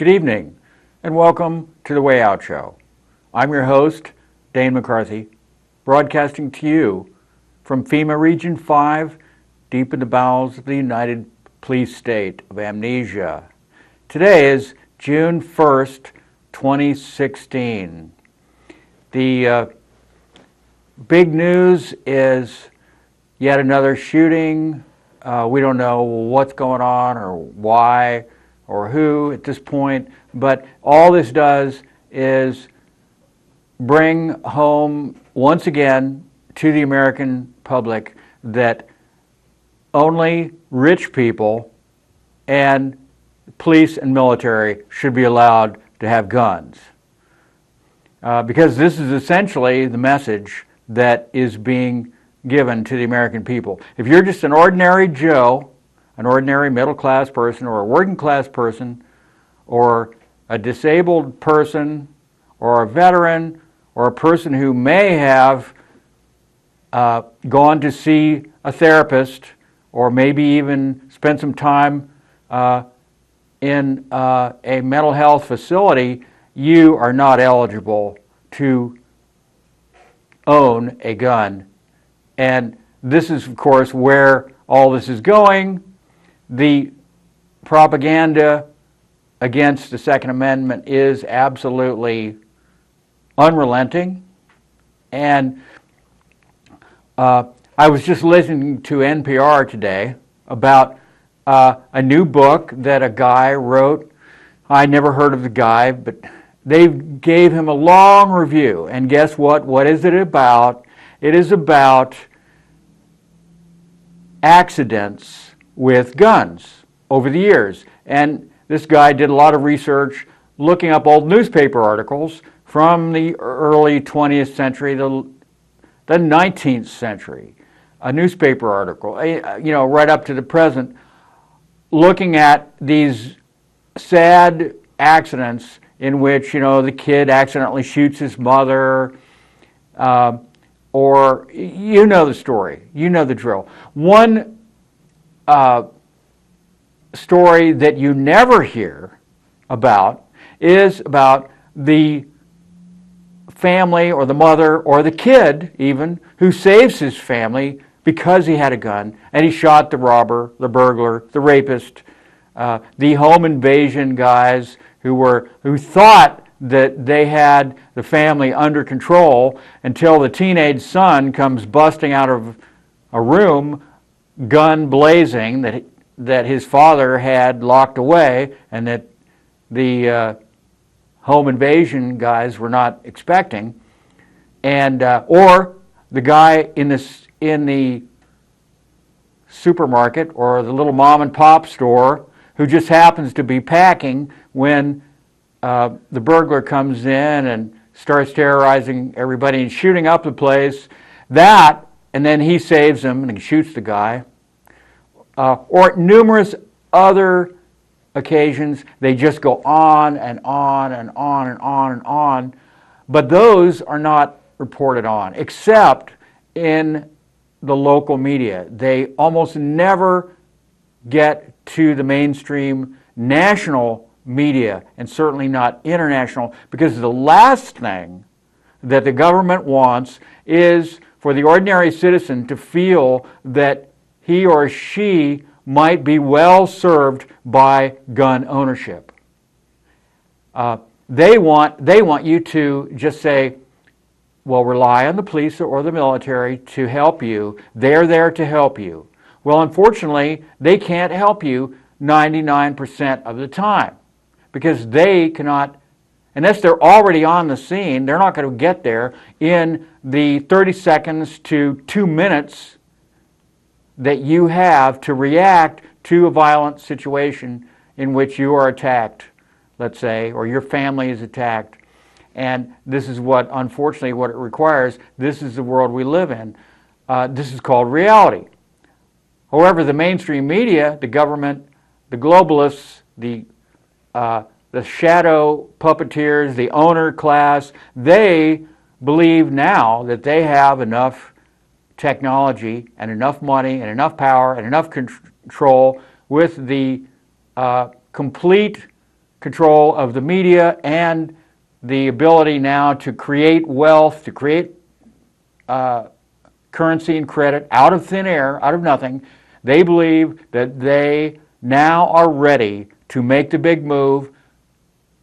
Good evening, and welcome to The Way Out Show. I'm your host, Dane McCarthy, broadcasting to you from FEMA Region 5, deep in the bowels of the United Police State of Amnesia. Today is June 1st, 2016. The big news is yet another shooting. We don't know what's going on or why or who at this point, but all this does is bring home once again to the American public that only rich people and police and military should be allowed to have guns. Because this is essentially the message that is being given to the American people. If you're just an ordinary Joe, an ordinary middle-class person or a working-class person or a disabled person or a veteran or a person who may have gone to see a therapist or maybe even spent some time in a mental health facility, you are not eligible to own a gun. And this is, of course, where all this is going. The propaganda against the Second Amendment is absolutely unrelenting. And I was just listening to NPR today about a new book that a guy wrote. I never heard of the guy, but they gave him a long review. And guess what? What is it about? It is about accidents with guns over the years. And this guy did a lot of research looking up old newspaper articles from the early 20th century, the 19th century, a newspaper article, right up to the present, looking at these sad accidents in which, the kid accidentally shoots his mother, or you know the story, you know the drill. One story that you never hear about is about the family or the mother or the kid even who saves his family because he had a gun and he shot the robber, the burglar, the rapist, the home invasion guys who thought that they had the family under control until the teenage son comes busting out of a room, gun blazing, that his father had locked away and that the home invasion guys were not expecting, and or the guy in the supermarket or the little mom and pop store who just happens to be packing when the burglar comes in and starts terrorizing everybody and shooting up the place. And then he saves him and he shoots the guy. Or numerous other occasions, they just go on and on and on and on and on. But those are not reported on, except in the local media. They almost never get to the mainstream national media, and certainly not international, because the last thing that the government wants is for the ordinary citizen to feel that he or she might be well served by gun ownership. They want you to just say, well, rely on the police or the military to help you. They're there to help you. Well, unfortunately, they can't help you 99% of the time because they cannot, unless they're already on the scene, they're not going to get there in the 30 seconds to 2 minutes that you have to react to a violent situation in which you are attacked, let's say, or your family is attacked. And this is unfortunately, what it requires. This is the world we live in. This is called reality. However, the mainstream media, the government, the globalists, the shadow puppeteers, the owner class, they believe now that they have enough technology and enough money and enough power and enough control with the complete control of the media and the ability now to create wealth, to create currency and credit out of thin air, out of nothing. They believe that they now are ready to make the big move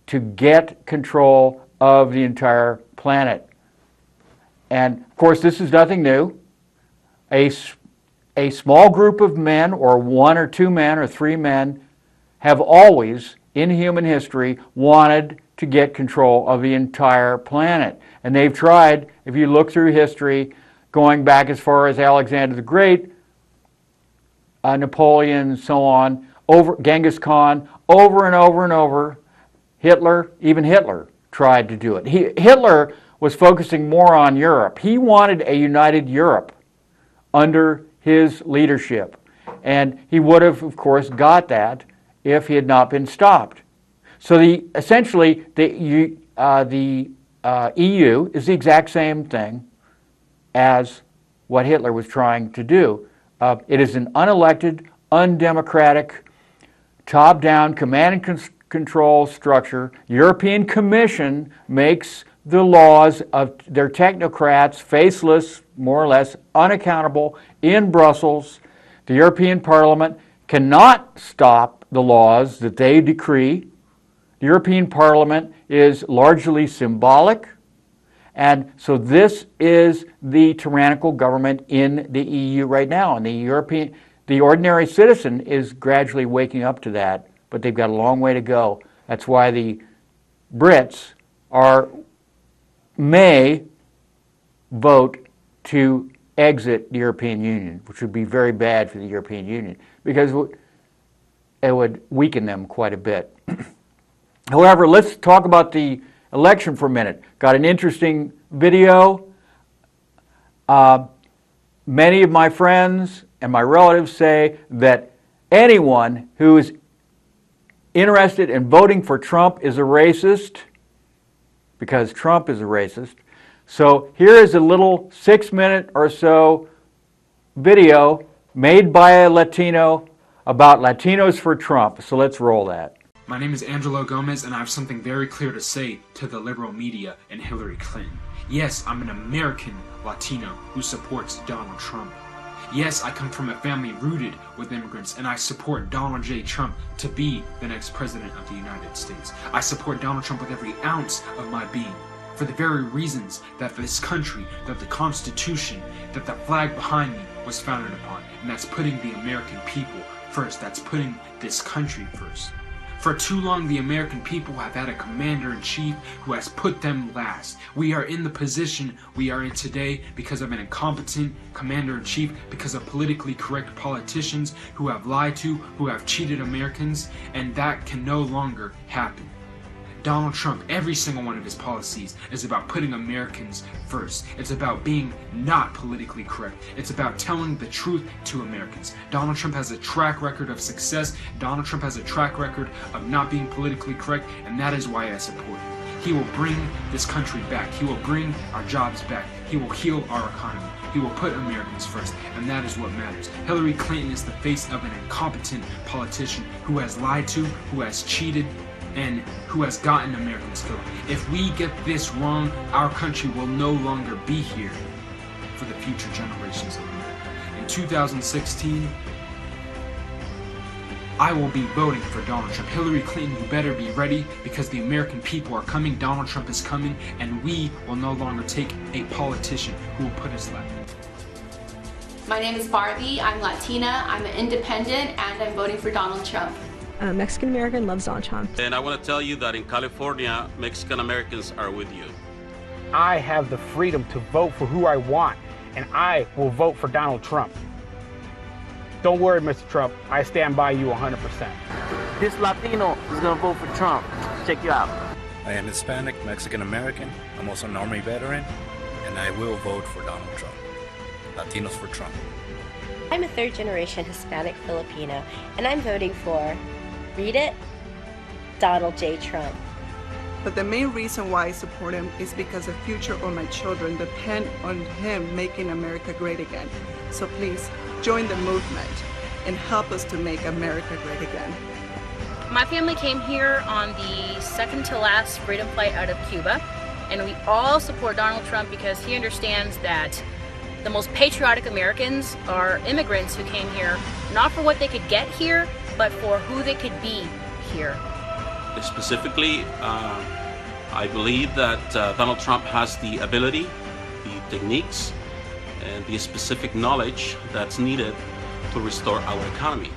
to get control of the entire planet. And of course, this is nothing new. A small group of men, or one or two men or three men, have always, in human history, wanted to get control of the entire planet. And they've tried, if you look through history, going back as far as Alexander the Great, Napoleon, and so on, Genghis Khan, over and over and over. Hitler, even Hitler tried to do it. Hitler was focusing more on Europe. He wanted a united Europe under his leadership. And he would have, of course, got that if he had not been stopped. So essentially, the EU is the exact same thing as what Hitler was trying to do. It is an unelected, undemocratic, top-down command and control structure. European Commission makes the laws of their technocrats, faceless, more or less, unaccountable, in Brussels. The European Parliament cannot stop the laws that they decree. The European Parliament is largely symbolic. And so this is the tyrannical government in the EU right now. And the ordinary citizen is gradually waking up to that, but they've got a long way to go. That's why the Brits may vote to exit the European Union, which would be very bad for the European Union, because it would weaken them quite a bit. However, let's talk about the election for a minute. Got an interesting video. Many of my friends and my relatives say that anyone who is interested in voting for Trump is a racist, because Trump is a racist. So here is a little 6-minute or so video made by a Latino about Latinos for Trump. So let's roll that. My name is Angelo Gomez, and I have something very clear to say to the liberal media and Hillary Clinton. Yes, I'm an American Latino who supports Donald Trump. Yes, I come from a family rooted with immigrants, and I support Donald J. Trump to be the next president of the United States. I support Donald Trump with every ounce of my being, for the very reasons that this country, that the Constitution, that the flag behind me was founded upon, and that's putting the American people first. That's putting this country first. For too long, the American people have had a commander-in-chief who has put them last. We are in the position we are in today because of an incompetent commander-in-chief, because of politically correct politicians who have lied to, who have cheated Americans, and that can no longer happen. Donald Trump, every single one of his policies is about putting Americans first. It's about being not politically correct. It's about telling the truth to Americans. Donald Trump has a track record of success. Donald Trump has a track record of not being politically correct, and that is why I support him. He will bring this country back. He will bring our jobs back. He will heal our economy. He will put Americans first, and that is what matters. Hillary Clinton is the face of an incompetent politician who has lied to, who has cheated, and who has gotten Americans killed. If we get this wrong, our country will no longer be here for the future generations of America. In 2016, I will be voting for Donald Trump. Hillary Clinton, you better be ready, because the American people are coming, Donald Trump is coming, and we will no longer take a politician who will put us left. My name is Barbie, I'm Latina, I'm an independent, and I'm voting for Donald Trump. Mexican American loves Donald Trump. And I want to tell you that in California, Mexican Americans are with you. I have the freedom to vote for who I want, and I will vote for Donald Trump. Don't worry, Mr. Trump, I stand by you 100%. This Latino is gonna vote for Trump. Check you out. I am Hispanic, Mexican American. I'm also an Army veteran, and I will vote for Donald Trump. Latinos for Trump. I'm a third-generation Hispanic Filipino, and I'm voting for, read it, Donald J. Trump. But the main reason why I support him is because the future of my children depend on him making America great again. So please, join the movement and help us to make America great again. My family came here on the second to last freedom flight out of Cuba, and we all support Donald Trump because he understands that the most patriotic Americans are immigrants who came here not for what they could get here, but for who they could be here. Specifically, I believe that Donald Trump has the ability, the techniques, and the specific knowledge that's needed to restore our economy.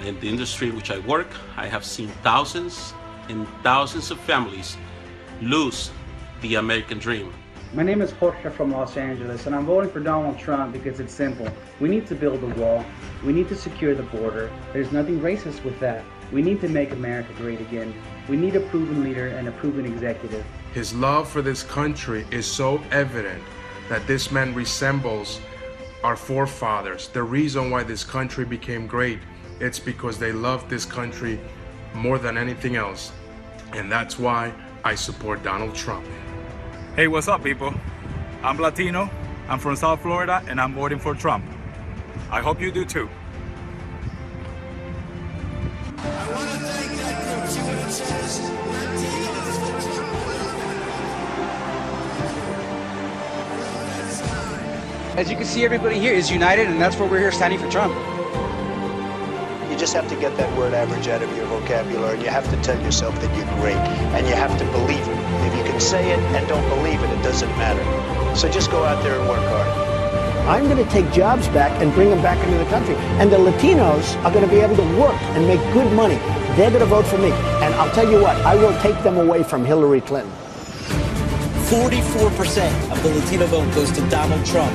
In the industry in which I work, I have seen thousands and thousands of families lose the American dream. My name is Jorge from Los Angeles, and I'm voting for Donald Trump because it's simple. We need to build a wall. We need to secure the border. There's nothing racist with that. We need to make America great again. We need a proven leader and a proven executive. His love for this country is so evident that this man resembles our forefathers. The reason why this country became great, it's because they loved this country more than anything else. And that's why I support Donald Trump. Hey, what's up, people? I'm Latino, I'm from South Florida, and I'm voting for Trump. I hope you do too. As you can see, everybody here is united, and that's why we're here standing for Trump. You just have to get that word average out of your vocabulary, and you have to tell yourself that you're great, and you have to believe it. If you can say it and don't believe it, it doesn't matter. So just go out there and work hard. I'm going to take jobs back and bring them back into the country. And the Latinos are going to be able to work and make good money. They're going to vote for me. And I'll tell you what, I will take them away from Hillary Clinton. 44% of the Latino vote goes to Donald Trump.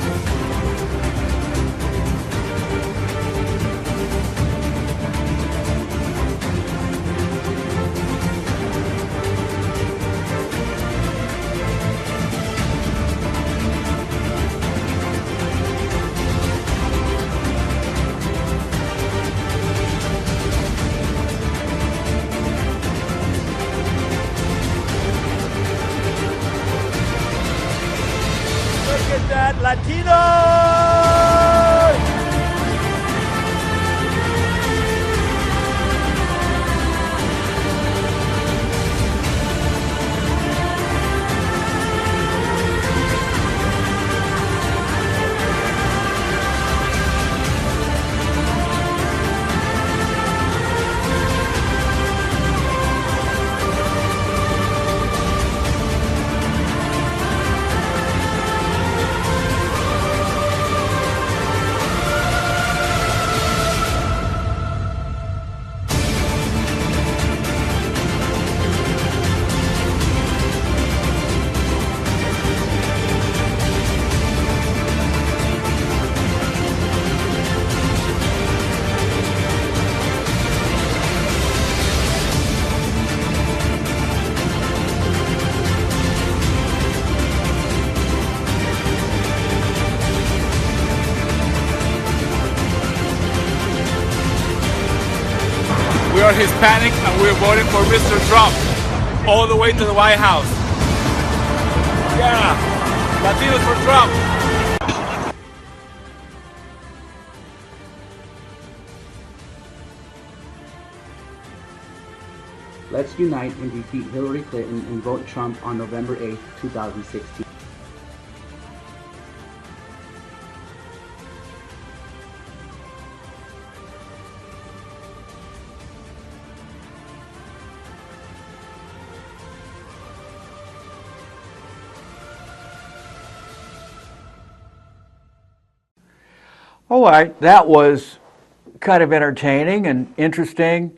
Latinos! We are Hispanic and we're voting for Mr. Trump all the way to the White House. Yeah, Latinos for Trump. Let's unite and defeat Hillary Clinton and vote Trump on November 8th, 2016. All right, that was kind of entertaining and interesting.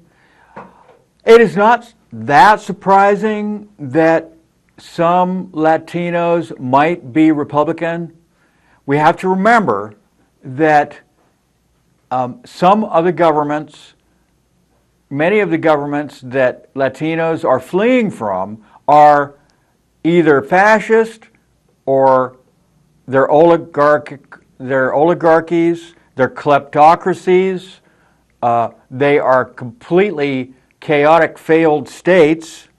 It is not that surprising that some Latinos might be Republican. We have to remember that some of the governments, many of the governments that Latinos are fleeing from are either fascist or they're oligarchies, they're kleptocracies, they are completely chaotic failed states,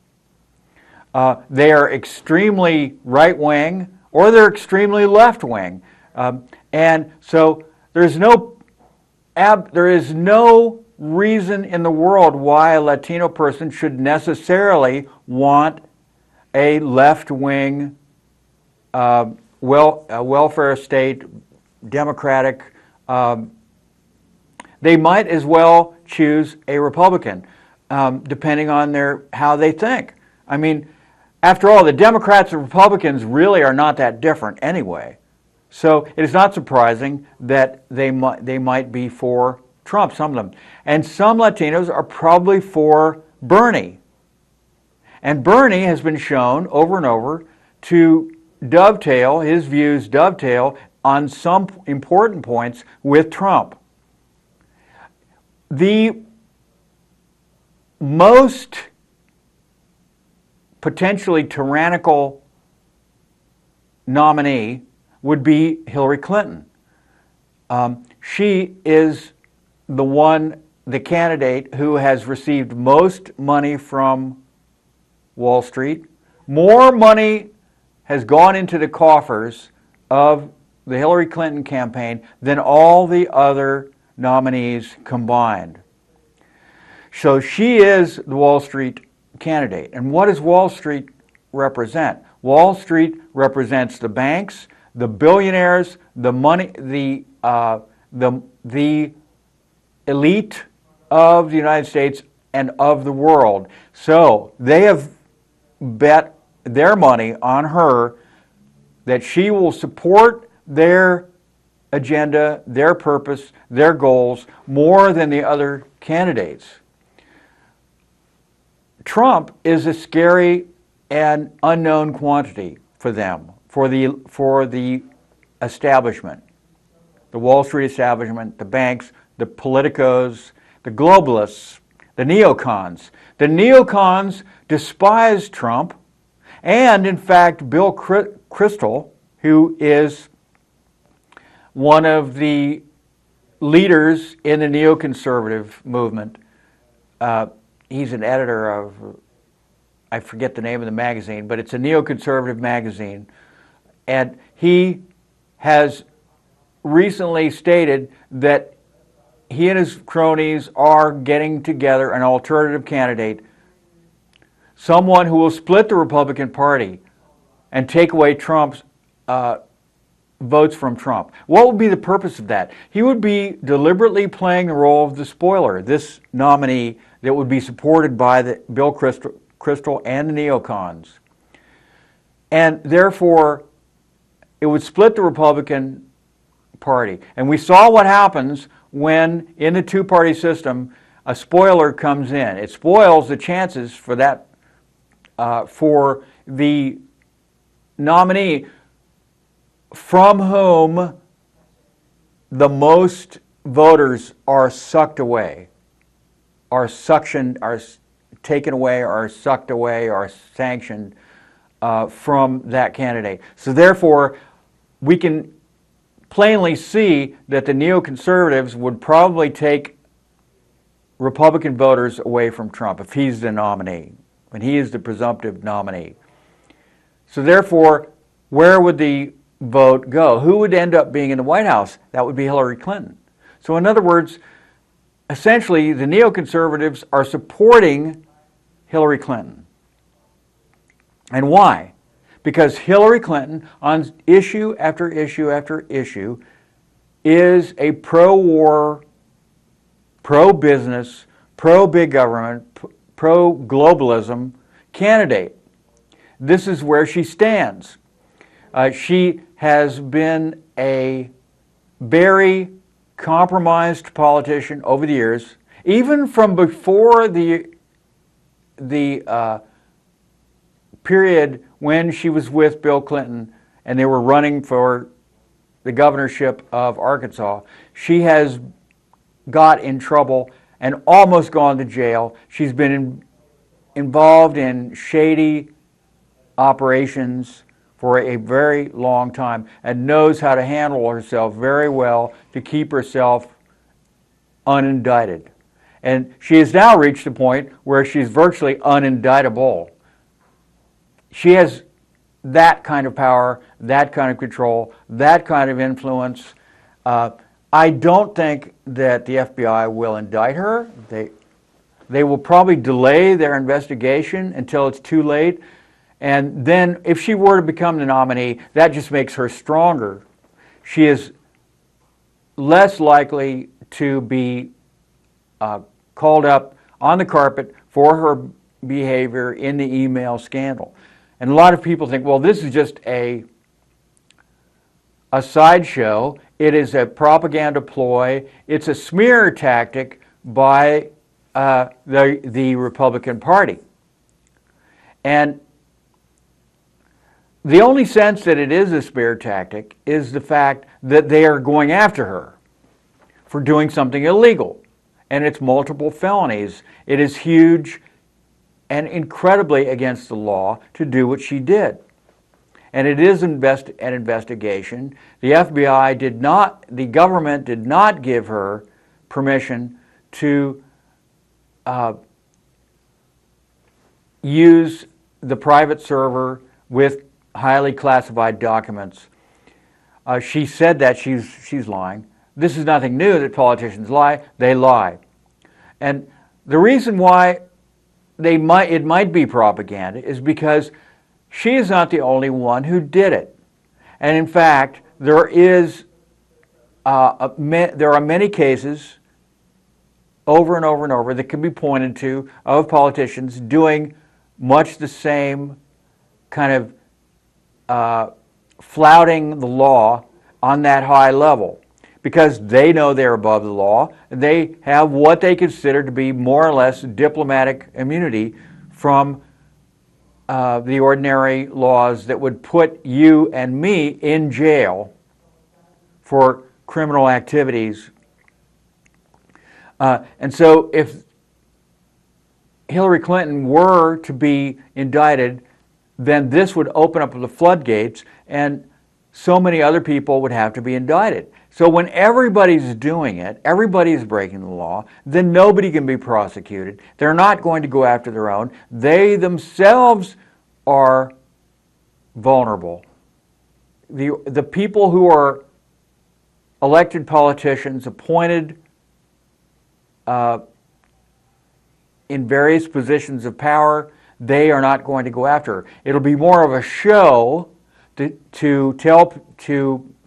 they are extremely right-wing or they're extremely left-wing. And so there is no reason in the world why a Latino person should necessarily want a left-wing, welfare state, democratic. They might as well choose a Republican, depending on how they think. I mean, after all, the Democrats and Republicans really are not that different anyway. So it is not surprising that they might be for Trump, some of them. And some Latinos are probably for Bernie. And Bernie has been shown over and over to dovetail, his views dovetail on some important points with Trump. The most potentially tyrannical nominee would be Hillary Clinton. She is the candidate who has received most money from Wall Street. More money has gone into the coffers of the Hillary Clinton campaign than all the other nominees combined. So she is the Wall Street candidate. And what does Wall Street represent? Wall Street represents the banks, the billionaires, the money, the elite of the United States and of the world. So they have bet their money on her that she will support their agenda, their purpose, their goals more than the other candidates. Trump is a scary and unknown quantity for them, for the establishment, the Wall Street establishment, the banks, the politicos, the globalists, the neocons. The neocons despise Trump, and in fact, Bill Kristol, who is one of the leaders in the neoconservative movement, he's an editor of, I forget the name of the magazine, but it's a neoconservative magazine. And he has recently stated that he and his cronies are getting together an alternative candidate, someone who will split the Republican Party and take away Trump's votes from Trump. What would be the purpose of that? He would be deliberately playing the role of the spoiler, this nominee that would be supported by Bill Kristol and the neocons. And therefore, it would split the Republican Party. And we saw what happens when, in the two-party system, a spoiler comes in. It spoils the chances for that, for the nominee from whom the most voters are sucked away, are suctioned, are taken away, are sucked away, are sanctioned from that candidate. So therefore, we can plainly see that the neoconservatives would probably take Republican voters away from Trump if he's the nominee, when he is the presumptive nominee. So therefore, where would the vote go? Who would end up being in the White House? That would be Hillary Clinton. So in other words, essentially, the neoconservatives are supporting Hillary Clinton. And why? Because Hillary Clinton, on issue after issue after issue, is a pro-war, pro-business, pro-big government, pro-globalism candidate. This is where she stands. She has been a very compromised politician over the years, even from before the period when she was with Bill Clinton and they were running for the governorship of Arkansas. She has got in trouble and almost gone to jail. She's been involved in shady operations for a very long time and knows how to handle herself very well to keep herself unindicted. And she has now reached the point where she's virtually unindictable. She has that kind of power, that kind of control, that kind of influence. I I don't think that the FBI will indict her. They will probably delay their investigation until it's too late. And then if she were to become the nominee, that just makes her stronger. She is less likely to be called up on the carpet for her behavior in the email scandal. And a lot of people think, well, this is just a sideshow. It is a propaganda ploy. It's a smear tactic by the Republican Party. And the only sense that it is a smear tactic is the fact that they are going after her for doing something illegal. And it's multiple felonies. It is huge and incredibly against the law to do what she did. And it is an investigation. The FBI did not, the government did not give her permission to use the private server with highly classified documents. She said that she's lying. This is nothing new that politicians lie. They lie. And the reason why it might be propaganda is because she is not the only one who did it. And in fact, there are many cases over and over and over that can be pointed to of politicians doing much the same kind of flouting the law on that high level, because they know they're above the law. They have what they consider to be more or less diplomatic immunity from the ordinary laws that would put you and me in jail for criminal activities. And so if Hillary Clinton were to be indicted, then this would open up the floodgates and so many other people would have to be indicted. So when everybody's doing it, everybody's breaking the law, then nobody can be prosecuted. They're not going to go after their own. They themselves are vulnerable. The people who are elected politicians, appointed in various positions of power, they are not going to go after her. It'll be more of a show to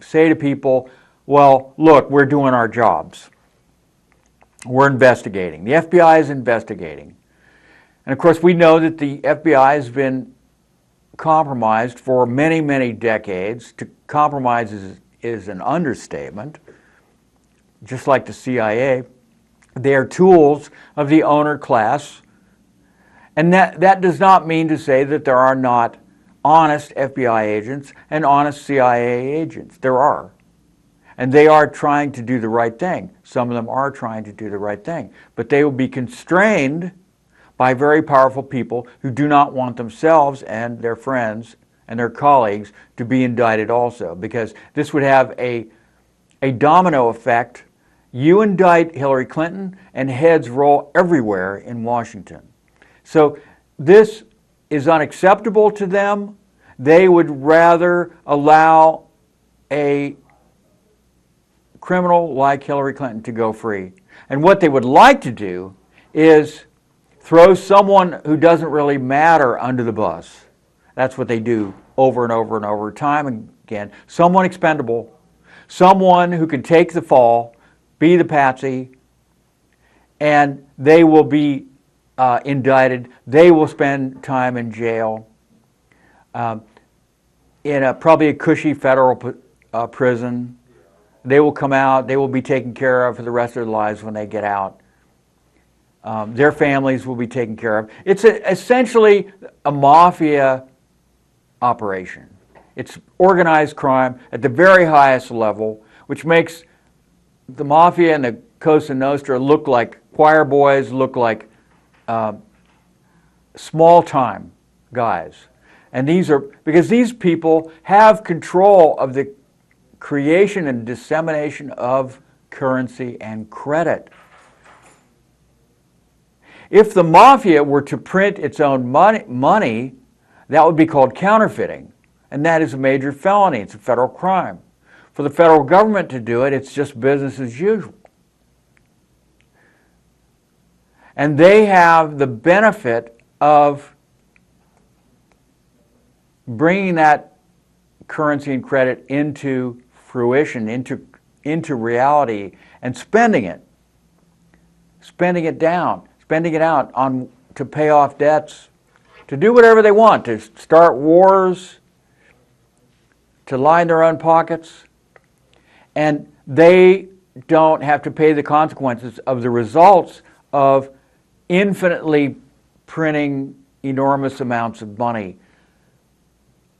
say to people, well, look, we're doing our jobs. We're investigating. The FBI is investigating. And of course, we know that the FBI has been compromised for many, many decades. To compromise is an understatement. Just like the CIA, they are tools of the owner class. And that does not mean to say that there are not honest FBI agents and honest CIA agents. There are. And they are trying to do the right thing. Some of them are trying to do the right thing. But they will be constrained by very powerful people who do not want themselves and their friends and their colleagues to be indicted also, because this would have a domino effect. You indict Hillary Clinton and heads roll everywhere in Washington. So this is unacceptable to them. They would rather allow a criminal like Hillary Clinton to go free. And what they would like to do is throw someone who doesn't really matter under the bus. That's what they do over and over and over, time and again. Someone expendable, someone who can take the fall, be the patsy, and they will be indicted. They will spend time in jail in probably a cushy federal prison. They will come out. They will be taken care of for the rest of their lives when they get out. Their families will be taken care of. It's essentially a mafia operation. It's organized crime at the very highest level, which makes the mafia and the Cosa Nostra look like choir boys, look like small-time guys. And these are, because these people have control of the creation and dissemination of currency and credit. If the mafia were to print its own money, that would be called counterfeiting, and that is a major felony. It's a federal crime. for the federal government to do it, it's just business as usual. And they have the benefit of bringing that currency and credit into fruition, into reality, and spending it down, spending it out to pay off debts, to do whatever they want, to start wars, to line their own pockets, and they don't have to pay the consequences of the results of infinitely printing enormous amounts of money,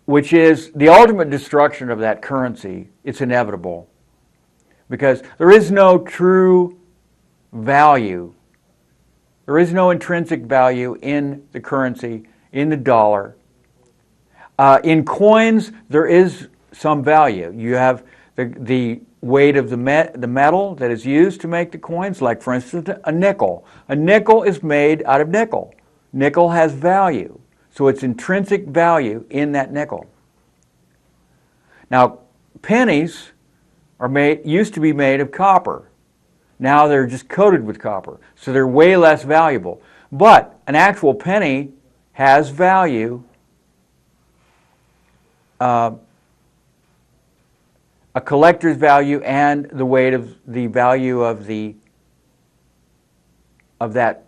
which is the ultimate destruction of that currency. It's inevitable because there is no true value. There is no intrinsic value in the currency, in the dollar. In coins, there is some value. You have the weight of the metal that is used to make the coins, like for instance a nickel. A nickel is made out of nickel. Nickel has value, so it's intrinsic value in that nickel. Now, pennies used to be made of copper. Now they're just coated with copper, so they're way less valuable. But an actual penny has value. A collector's value and the weight of the value of that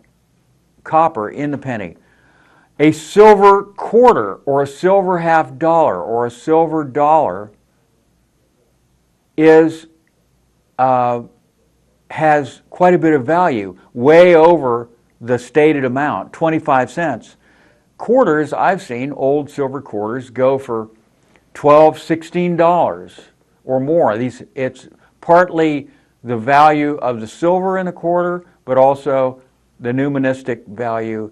copper in the penny. A silver quarter or a silver half dollar or a silver dollar has quite a bit of value, way over the stated amount, 25 cents. Quarters, I've seen old silver quarters go for $12, $16 or more. It's partly the value of the silver in the quarter, but also the numismatic value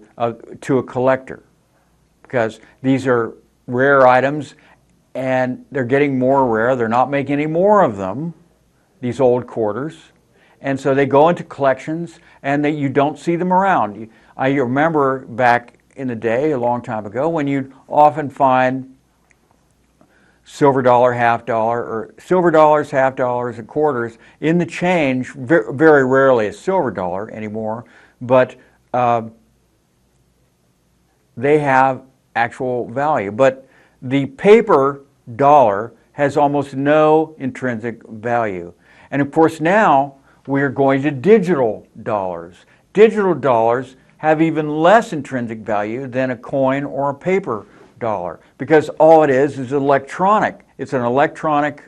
to a collector, because these are rare items and they're getting more rare. They're not making any more of them, these old quarters, and so they go into collections and you don't see them around. I remember back in the day, a long time ago, when you'd often find silver dollar, half dollar, or silver dollars, half dollars, and quarters in the change, very rarely a silver dollar anymore, but they have actual value. But the paper dollar has almost no intrinsic value. And of course now we're going to digital dollars. Digital dollars have even less intrinsic value than a coin or a paper dollar, because all it is electronic. It's an electronic,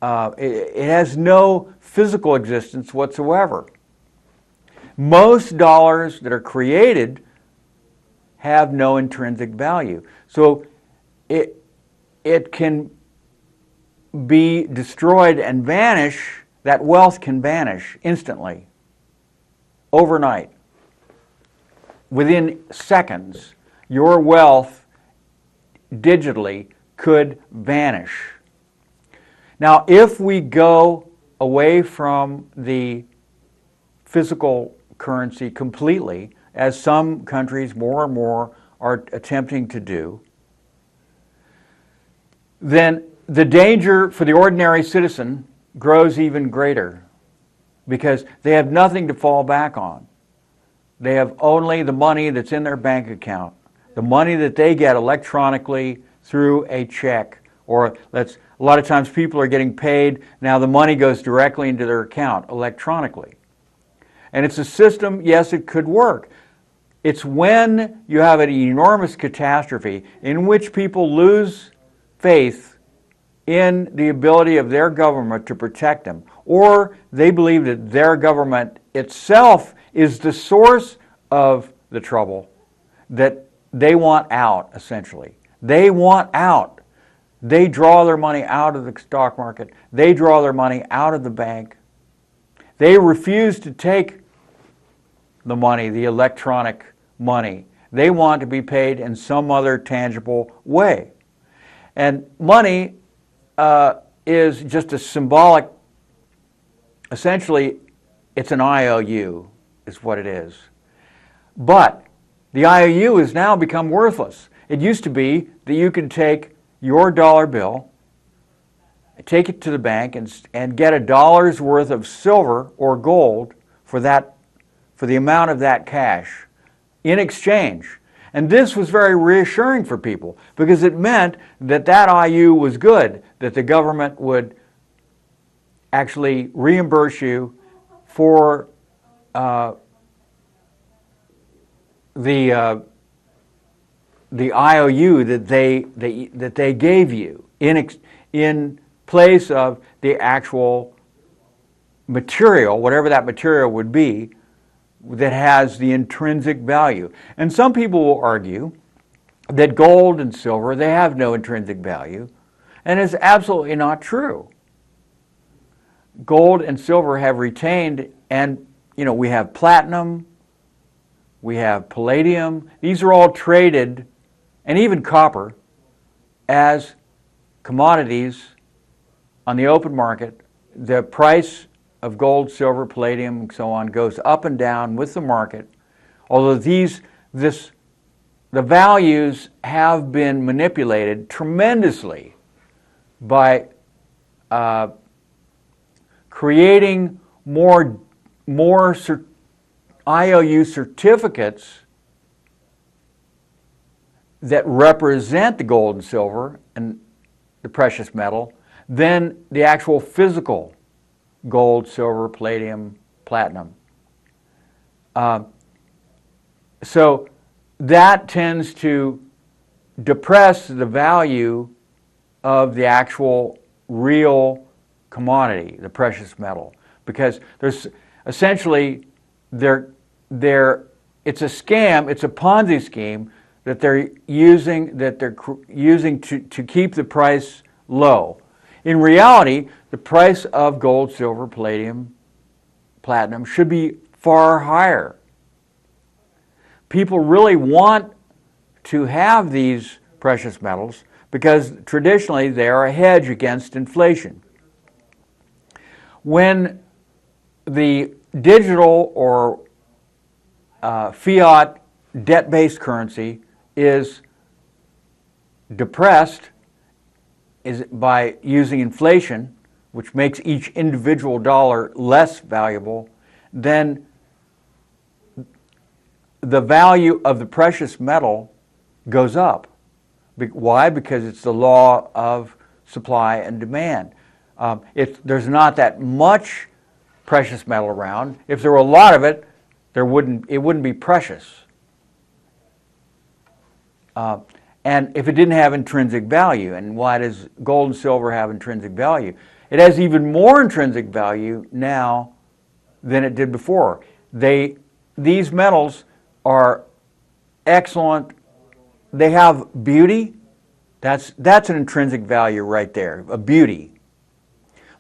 it has no physical existence whatsoever. Most dollars that are created have no intrinsic value. So it can be destroyed and vanish. That wealth can vanish instantly, overnight, within seconds. Your wealth digitally could vanish. Now, if we go away from the physical currency completely, as some countries more and more are attempting to do, then the danger for the ordinary citizen grows even greater, because they have nothing to fall back on. They have only the money that's in their bank account, the money that they get electronically through a check, or a lot of times people are getting paid, now the money goes directly into their account electronically. And it's a system, yes, it could work. It's when you have an enormous catastrophe in which people lose faith in the ability of their government to protect them, or they believe that their government itself is the source of the trouble, that they want out, essentially. They want out. They draw their money out of the stock market. They draw their money out of the bank. They refuse to take the money, the electronic money. They want to be paid in some other tangible way. And money is just a symbolic, essentially, it's an IOU, is what it is. But the IOU has now become worthless. It used to be that you could take your dollar bill take it to the bank and get $1 worth of silver or gold for the amount of that cash in exchange. And this was very reassuring for people because it meant that that IU was good, that the government would actually reimburse you for the IOU that they gave you in place of the actual material, whatever that material would be, that has the intrinsic value. And some people will argue that gold and silver, they have no intrinsic value, and it's absolutely not true. Gold and silver have retained, and we have platinum, we have palladium. These are all traded, and even copper, as commodities on the open market. The price of gold, silver, palladium, and so on goes up and down with the market. Although the values have been manipulated tremendously by creating more IOU certificates that represent the gold and silver and the precious metal than the actual physical gold, silver, palladium, platinum. So that tends to depress the value of the actual real commodity, the precious metal, because there's essentially it's a scam, it's a Ponzi scheme that they're using to keep the price low. In reality, the price of gold, silver, palladium, platinum should be far higher. People really want to have these precious metals because traditionally they are a hedge against inflation. When the digital or fiat debt-based currency is depressed by using inflation, which makes each individual dollar less valuable, then the value of the precious metal goes up. Why? Because it's the law of supply and demand. There's not that much precious metal around. If there were a lot of it, it wouldn't be precious. And if it didn't have intrinsic value, and why does gold and silver have intrinsic value? It has even more intrinsic value now than it did before. These metals are excellent. They have beauty. That's an intrinsic value right there, a beauty.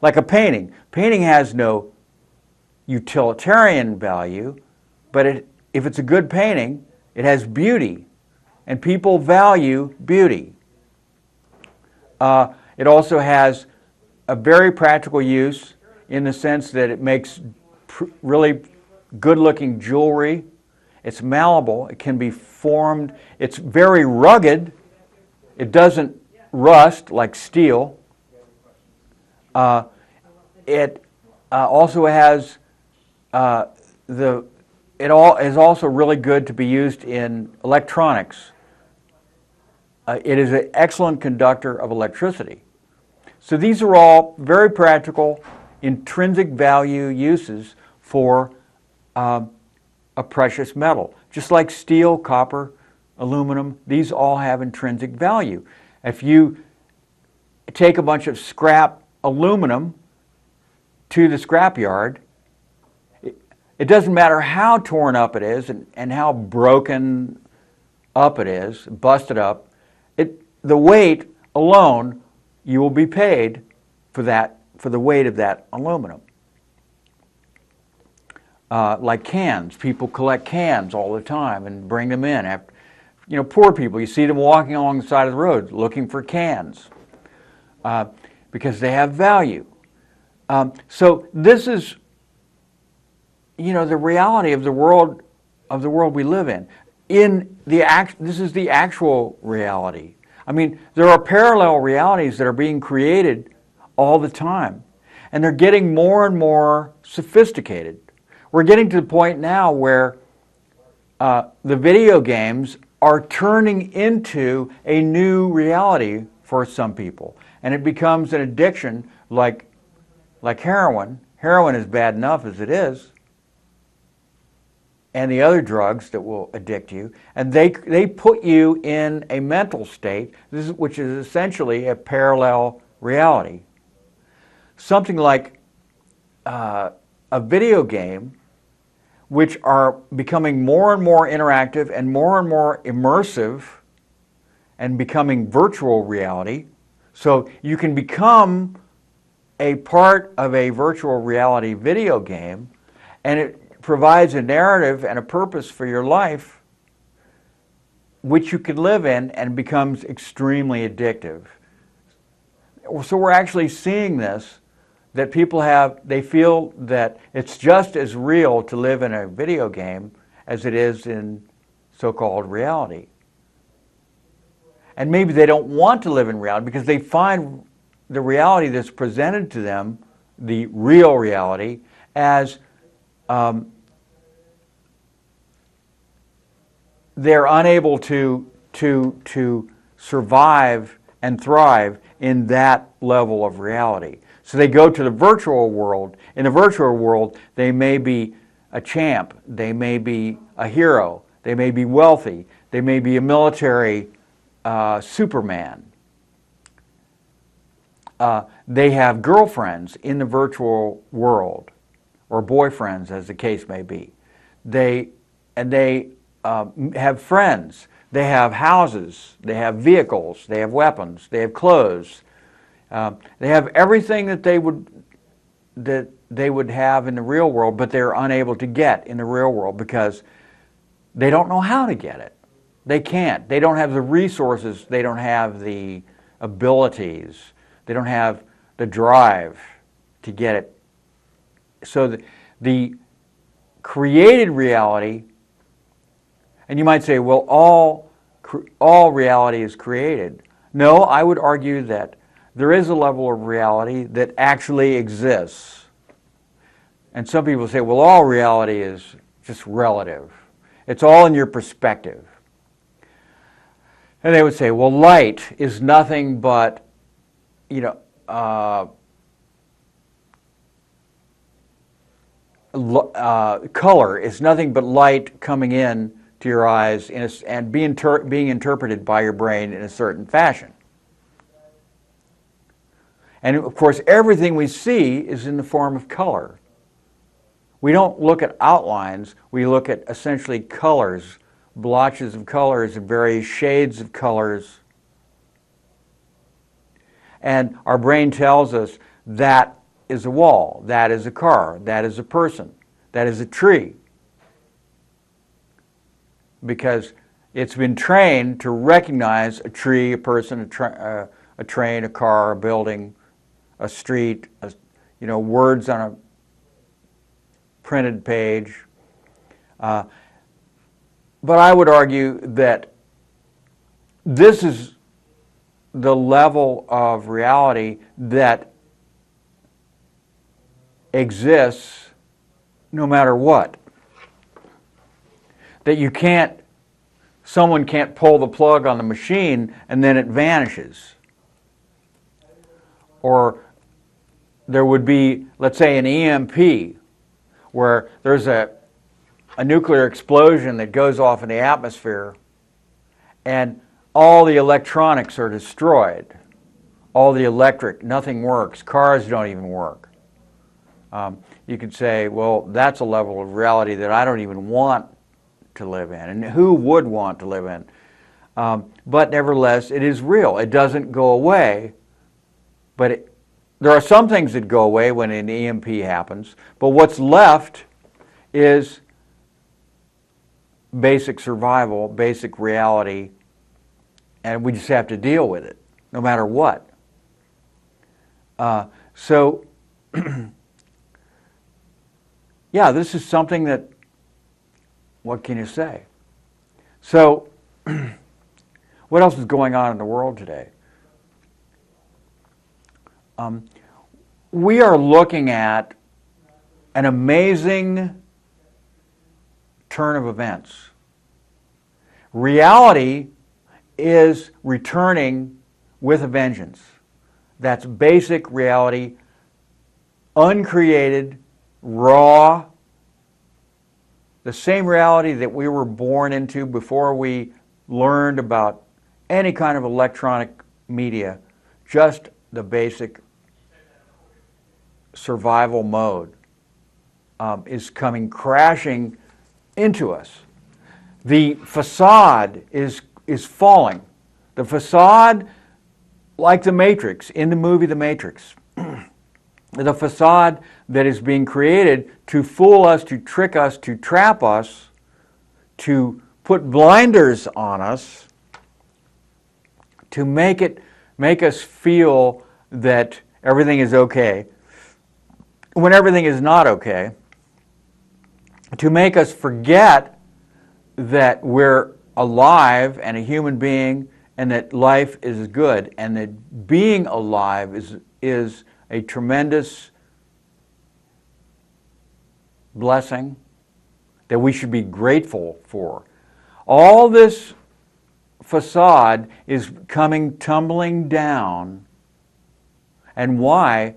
Like a painting. Painting has no utilitarian value, but if it's a good painting, it has beauty. And people value beauty. It also has a very practical use in the sense that it makes really good-looking jewelry. It's malleable. It can be formed. It's very rugged. It doesn't rust like steel. It also has it is also really good to be used in electronics. It is an excellent conductor of electricity. So these are all very practical, intrinsic value uses for a precious metal. Just like steel, copper, aluminum, these all have intrinsic value. If you take a bunch of scrap aluminum to the scrapyard, it doesn't matter how torn up it is and how broken up it is, busted up, the weight alone, you will be paid for the weight of that aluminum. Like cans, people collect cans all the time and bring them in. Poor people, you see them walking along the side of the road looking for cans because they have value. So this is, the reality of the world we live in. This is the actual reality. I mean, there are parallel realities that are being created all the time. And they're getting more and more sophisticated. We're getting to the point now where the video games are turning into a new reality for some people. And it becomes an addiction like heroin. Heroin is bad enough as it is. And the other drugs that will addict you. And they put you in a mental state, which is essentially a parallel reality. Something like a video game, which are becoming more and more interactive and more immersive and becoming virtual reality. So you can become a part of a virtual reality video game, and it provides a narrative and a purpose for your life which you can live in, and becomes extremely addictive. So we're actually seeing this, that people they feel that it's just as real to live in a video game as it is in so-called reality. And maybe they don't want to live in reality because they find the reality that's presented to them, the real reality, as they're unable to survive and thrive in that level of reality. So they go to the virtual world. In the virtual world, they may be a champ, they may be a hero, they may be wealthy, they may be a military Superman. They have girlfriends in the virtual world, or boyfriends, as the case may be. They have friends. They have houses. They have vehicles. They have weapons. They have clothes. They have everything that they would have in the real world, but they're unable to get in the real world because they don't know how to get it. They can't. They don't have the resources. They don't have the abilities. They don't have the drive to get it. So the created reality, and you might say, well, all reality is created. No, I would argue that there is a level of reality that actually exists. And some people say, well, all reality is just relative. It's all in your perspective. And they would say, well, light is nothing but, color is nothing but light coming in to your eyes and being interpreted by your brain in a certain fashion. And of course, everything we see is in the form of color. We don't look at outlines, we look at essentially colors, blotches of colors and various shades of colors. And our brain tells us that is a wall, that is a car, that is a person, that is a tree. Because it's been trained to recognize a tree, a person, a train, a car, a building, a street, words on a printed page. But I would argue that this is the level of reality that exists no matter what. That someone can't pull the plug on the machine and then it vanishes. Or there would be, let's say, an EMP, where there's a nuclear explosion that goes off in the atmosphere and all the electronics are destroyed. All the electric, nothing works. Cars don't even work. You could say, well, that's a level of reality that I don't even want to live in. And who would want to live in? But nevertheless, it is real. It doesn't go away. But there are some things that go away when an EMP happens. But what's left is basic survival, basic reality, and we just have to deal with it, no matter what. Yeah, this is something that, what can you say? So, what else is going on in the world today? we are looking at an amazing turn of events. Reality is returning with a vengeance. That's basic reality, uncreated, raw, the same reality that we were born into before we learned about any kind of electronic media, just the basic survival mode is coming crashing into us. The facade is falling. The facade, like the Matrix, in the movie The Matrix, the facade that is being created to fool us, to trick us, to trap us, to put blinders on us, to make us feel that everything is okay when everything is not okay, to make us forget that we're alive and a human being and that life is good and that being alive is a tremendous blessing that we should be grateful for. All this facade is coming tumbling down. And why?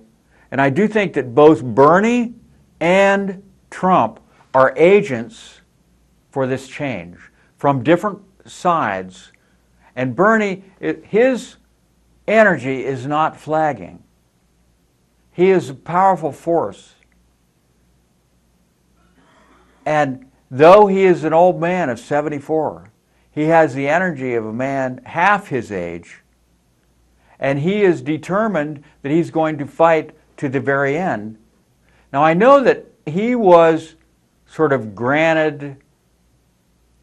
And I do think that both Bernie and Trump are agents for this change from different sides. And Bernie, his energy is not flagging. He is a powerful force. And though he is an old man of 74, he has the energy of a man half his age, and he is determined that he's going to fight to the very end. Now, I know that he was sort of granted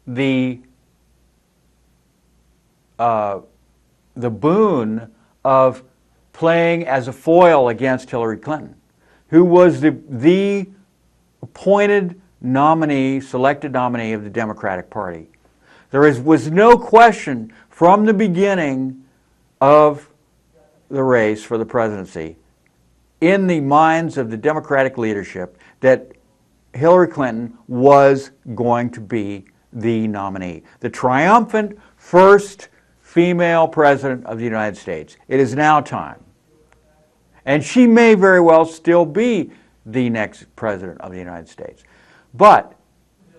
the boon of playing as a foil against Hillary Clinton, who was the appointed nominee, selected nominee of the Democratic Party. There was no question from the beginning of the race for the presidency in the minds of the Democratic leadership that Hillary Clinton was going to be the nominee, the triumphant first female president of the United States. It is now time. And she may very well still be the next president of the United States. But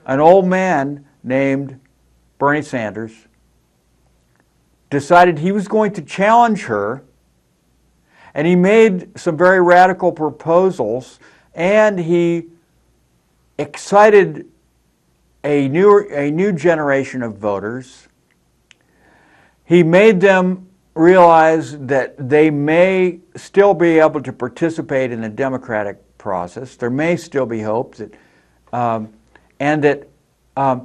an old man named Bernie Sanders decided he was going to challenge her, and he made some very radical proposals, and he excited a new generation of voters. He made them realize that they may still be able to participate in the democratic process. There may still be hope that, and that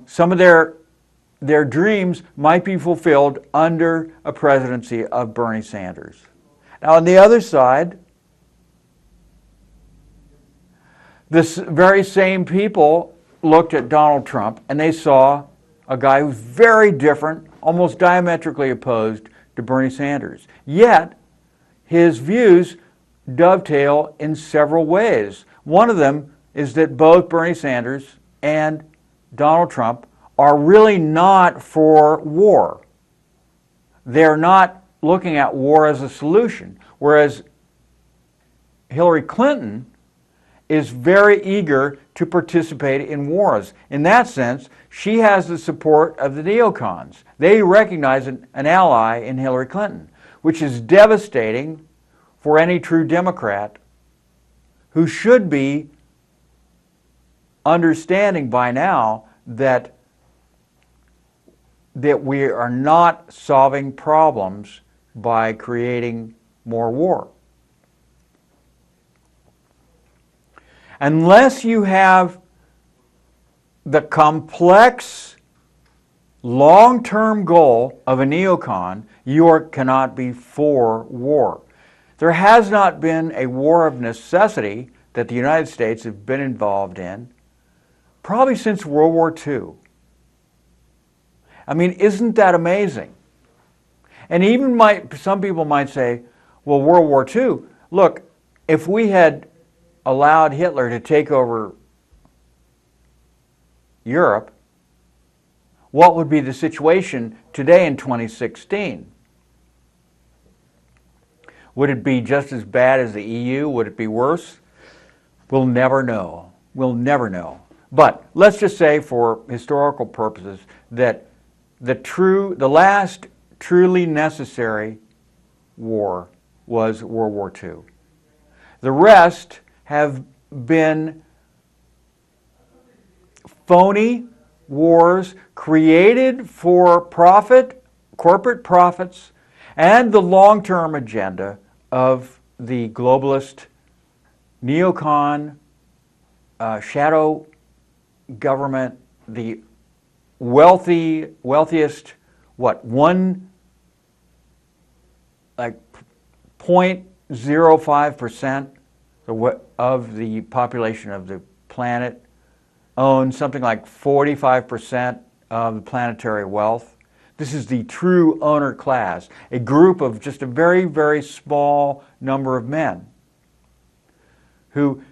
some of their dreams might be fulfilled under a presidency of Bernie Sanders. Now, on the other side, this very same people looked at Donald Trump and they saw a guy who's very different, almost diametrically opposed to Bernie Sanders. Yet, his views dovetail in several ways. One of them is that both Bernie Sanders and Donald Trump are really not for war. They're not looking at war as a solution, whereas Hillary Clinton is very eager to participate in wars. In that sense, she has the support of the neocons. They recognize an ally in Hillary Clinton, which is devastating for any true Democrat who should be understanding by now that we are not solving problems by creating more war. Unless you have the complex long-term goal of a neocon, you cannot be for war. There has not been a war of necessity that the United States have been involved in probably since World War II. I mean, isn't that amazing? And even some people might say, well, World War II, look, if we had allowed Hitler to take over Europe, what would be the situation today in 2016? Would it be just as bad as the EU? Would it be worse? We'll never know. We'll never know. But let's just say, for historical purposes, that the last truly necessary war was World War II. The rest have been phony wars created for profit, corporate profits, and the long-term agenda of the globalist neocon shadow government, the wealthiest, what, 0.05% of the population of the planet owns something like 45% of the planetary wealth. This is the true owner class, a group of just a very, very small number of men who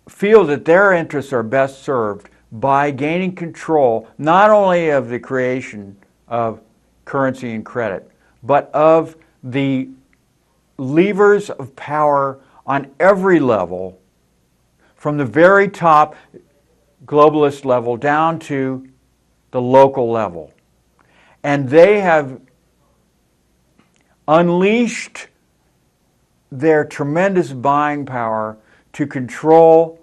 feel that their interests are best served by gaining control not only of the creation of currency and credit, but of the levers of power on every level, from the very top globalist level down to the local level. And they have unleashed their tremendous buying power to control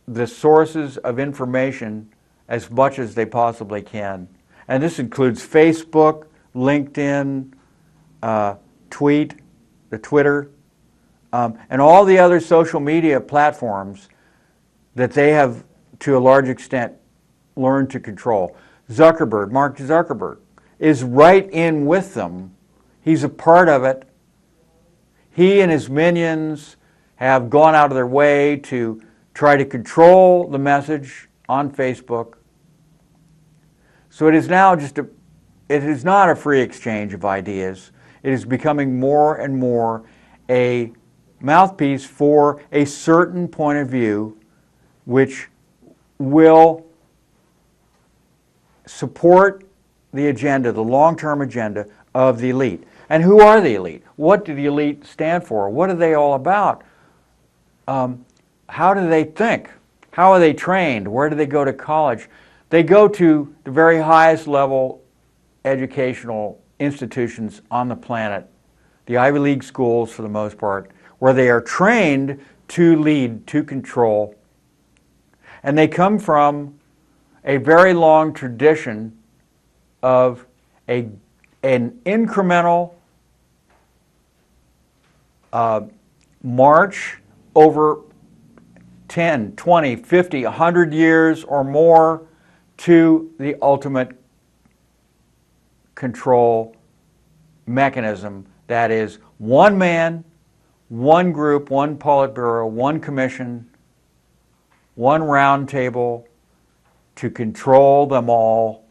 the sources of information as much as they possibly can. And this includes Facebook, LinkedIn, Twitter, and all the other social media platforms that they have, to a large extent, learned to control. Mark Zuckerberg, is right in with them. He's a part of it. He and his minions have gone out of their way to try to control the message on Facebook. So it is now it is not a free exchange of ideas. It is becoming more and more a mouthpiece for a certain point of view which will support the agenda, the long-term agenda of the elite. And who are the elite? What do the elite stand for? What are they all about? How do they think? How are they trained? Where do they go to college? They go to the very highest level educational institutions on the planet, the Ivy League schools for the most part, where they are trained to lead, to control. And they come from a very long tradition of an incremental march over 10, 20, 50, 100 years or more to the ultimate control mechanism that is one man, one group, one Politburo, one commission, one round table to control them all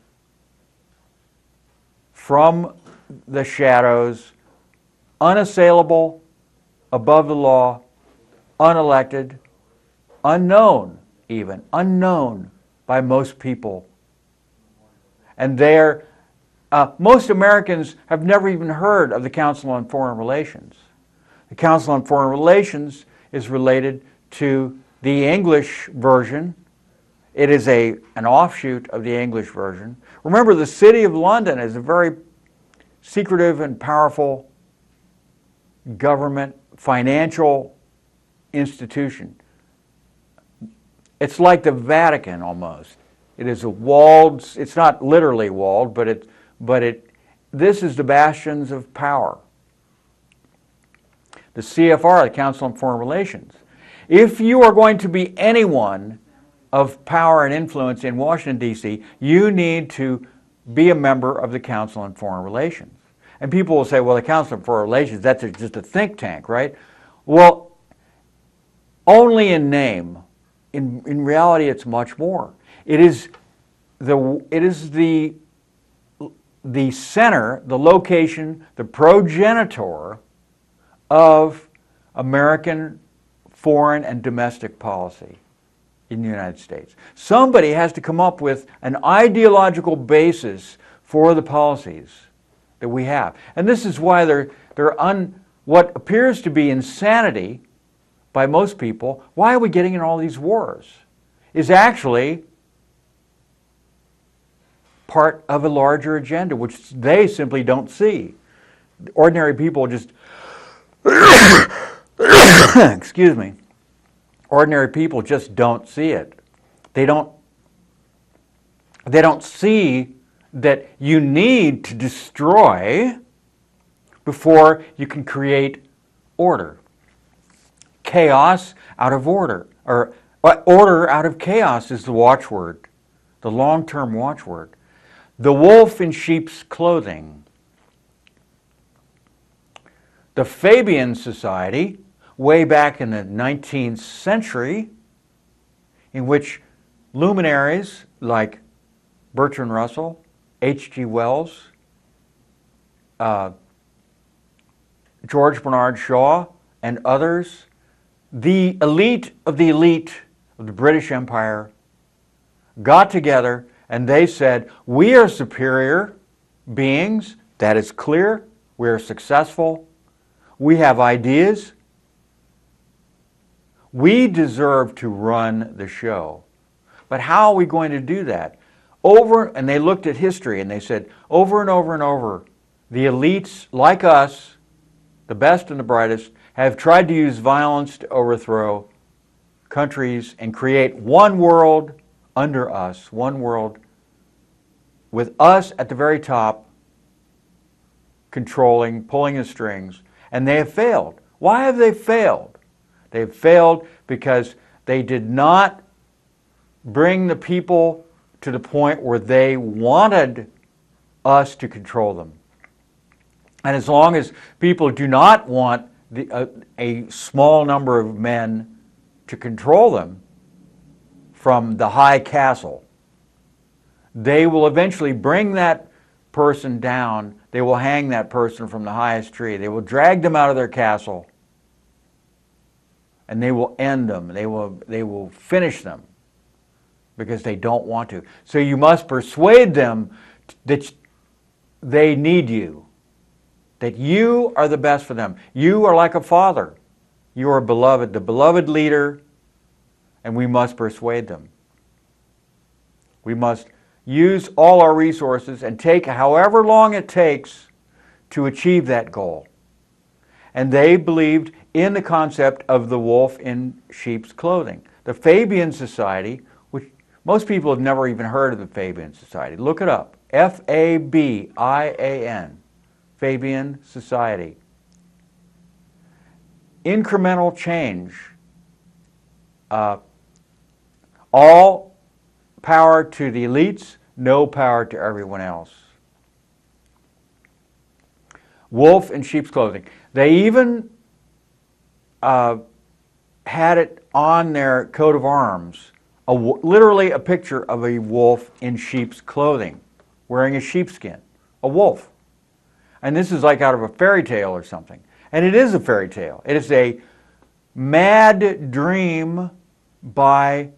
from the shadows, unassailable, above the law, unelected, unknown even, unknown by most people. And most Americans have never even heard of the Council on Foreign Relations. The Council on Foreign Relations is related to the English version. It is an offshoot of the English version. Remember, the City of London is a very secretive and powerful government, financial institution. It's like the Vatican almost. It is a walled, it's not literally walled, this is the bastions of power. The CFR, the Council on Foreign Relations. If you are going to be anyone of power and influence in Washington, D.C., you need to be a member of the Council on Foreign Relations. And people will say, well, the Council on Foreign Relations, that's just a think tank, right? Well, only in name. In reality, it's much more. It is the center, the location, the progenitor of American foreign and domestic policy in the United States. Somebody has to come up with an ideological basis for the policies that we have. And this is why what appears to be insanity by most people, why are we getting in all these wars, is actually part of a larger agenda, which they simply don't see. Ordinary people just, excuse me, ordinary people just don't see it. They don't see that you need to destroy before you can create order. Chaos out of order, or order out of chaos is the watchword, the long-term watchword. The wolf in sheep's clothing. The Fabian Society, way back in the 19th century, in which luminaries like Bertrand Russell, H.G. Wells, George Bernard Shaw, and others, the elite of the British Empire, got together and they said, we are superior beings, that is clear, we are successful, we have ideas, we deserve to run the show. But how are we going to do that? And they looked at history and they said, over and over and over, the elites like us, the best and the brightest, have tried to use violence to overthrow countries and create one world under us, one world with us at the very top, controlling, pulling the strings, and they have failed. Why have they failed? They've failed because they did not bring the people to the point where they wanted us to control them. And as long as people do not want a small number of men to control them from the high castle, they will eventually bring that person down. They will hang that person from the highest tree. They will drag them out of their castle, and they will end them. They will finish them because they don't want to. So you must persuade them that they need you, that you are the best for them. You are like a father. You are beloved, the beloved leader, and we must persuade them. We must use all our resources and take however long it takes to achieve that goal. And they believed in the concept of the wolf in sheep's clothing. The Fabian Society, which most people have never even heard of the Fabian Society. Look it up. F-A-B-I-A-N. Fabian Society. Incremental change. All power to the elites, no power to everyone else. Wolf in sheep's clothing. They even had it on their coat of arms, literally a picture of a wolf in sheep's clothing, wearing a sheepskin, a wolf. And this is like out of a fairy tale or something. And it is a fairy tale. It is a mad dream by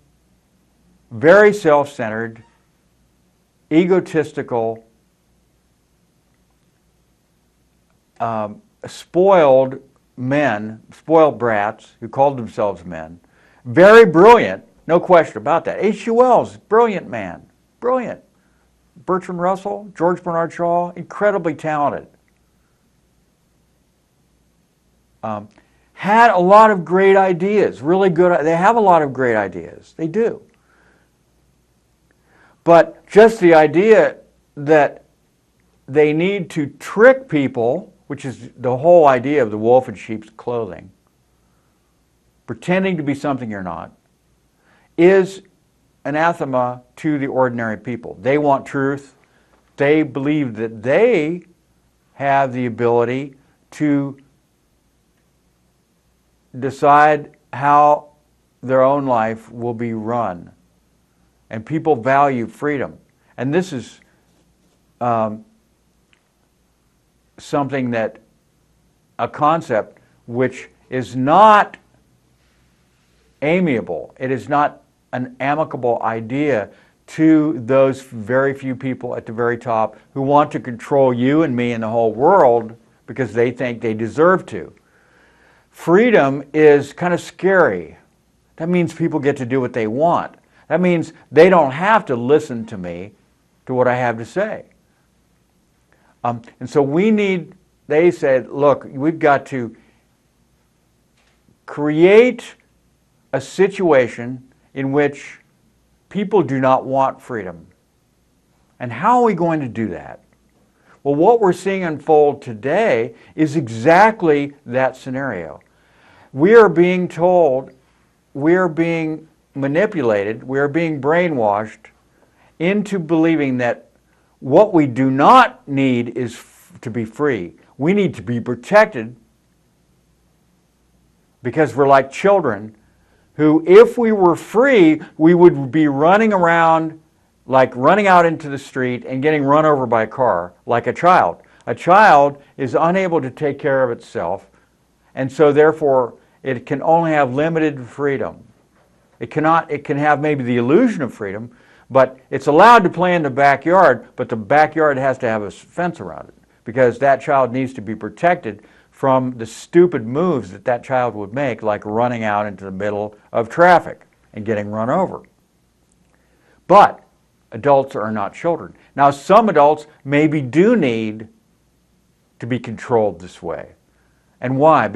very self-centered, egotistical, spoiled men, spoiled brats who called themselves men. Very brilliant, no question about that. H.G. Wells, brilliant man, brilliant. Bertrand Russell, George Bernard Shaw, incredibly talented. Had a lot of great ideas, really good. They have a lot of great ideas. They do. But just the idea that they need to trick people, which is the whole idea of the wolf in sheep's clothing, pretending to be something you're not, is anathema to the ordinary people. They want truth. They believe that they have the ability to decide how their own life will be run. And people value freedom. And this is something that, a concept which is not amiable. It is not an amicable idea to those very few people at the very top who want to control you and me and the whole world because they think they deserve to. Freedom is kind of scary. That means people get to do what they want. That means they don't have to listen to me, to what I have to say. And so they said, look, we've got to create a situation in which people do not want freedom. And how are we going to do that? Well, what we're seeing unfold today is exactly that scenario. We are being told, we are being manipulated, we are being brainwashed into believing that what we do not need is to be free. We need to be protected because we're like children who, if we were free, we would be running around, like running out into the street and getting run over by a car, like a child. A child is unable to take care of itself, and so therefore it can only have limited freedom. It can have maybe the illusion of freedom, but it's allowed to play in the backyard, but the backyard has to have a fence around it because that child needs to be protected from the stupid moves that that child would make, like running out into the middle of traffic and getting run over. But adults are not children. Now, some adults maybe do need to be controlled this way. And why?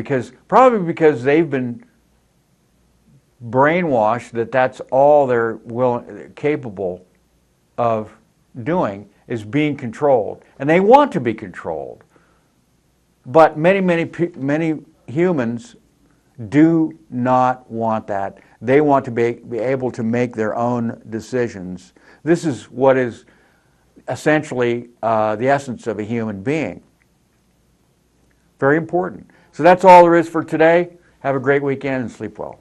Probably because they've been brainwashed that that's all they're capable of doing is being controlled. And they want to be controlled. But many humans do not want that. They want to be able to make their own decisions. This is what is essentially the essence of a human being. Very important. So that's all there is for today. Have a great weekend and sleep well.